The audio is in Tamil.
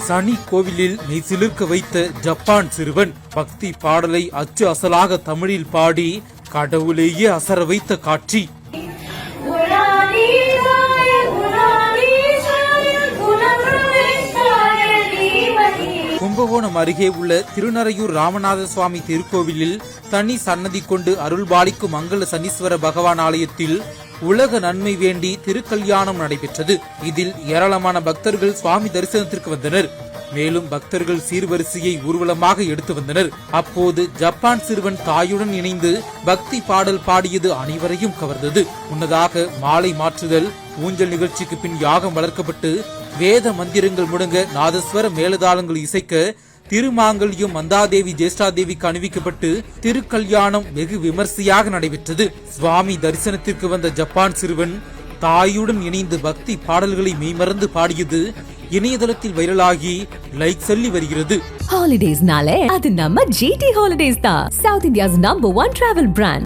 சனி கோவிலில் மெய்சிலிர்க்க வைத்த ஜப்பான் சிறுவன் பக்தி பாடலை அச்சு அசலாக தமிழில் பாடி கடவுளேயே அசர வைத்த காட்சி. கும்பகோணம் அருகே உள்ள திருநறையூர் ராமநாத சுவாமி திருக்கோவிலில் தனி சன்னதி கொண்டு அருள்பாலிக்கும் மங்கள சனீஸ்வர பகவான் ஆலயத்தில் உலக நன்மை வேண்டி திருக்கல்யாணம் நடைபெற்றது. இதில் ஏராளமான பக்தர்கள் சுவாமி தரிசனத்திற்கு வந்தனர். மேலும் பக்தர்கள் சீர்வரிசையை ஊர்வலமாக எடுத்து வந்தனர். அப்போது ஜப்பான் சிறுவன் தாயுடன் இணைந்து பக்தி பாடல் பாடியது அனைவரையும் கவர்ந்தது. முன்னதாக மாலை மாற்றுதல், ஊஞ்சல் நிகழ்ச்சிக்கு பின் யாகம் வளர்க்கப்பட்டு வேத மந்திரங்கள் முழங்க நாதஸ்வர மேலதாளங்கள் இசைக்க திருமாங்கல்யம் மந்தாதேவி ஜேஷ்டாதேவிக்கு அணிவிக்கப்பட்டு திருக்கல்யாணம் வெகு விமர்சையாக நடைபெற்றது. சுவாமி தரிசனத்திற்கு வந்த ஜப்பான் சிறுவன் தாயுடன் இணைந்து பக்தி பாடல்களை மெய்மறந்து பாடியது இணையதளத்தில் வைரலாகி லைக் சொல்லி வருகிறது. ஹாலிடேஸ்னாலே அது நம்ம GT ஹாலிடேஸ் தான். South India's number 1 travel brand.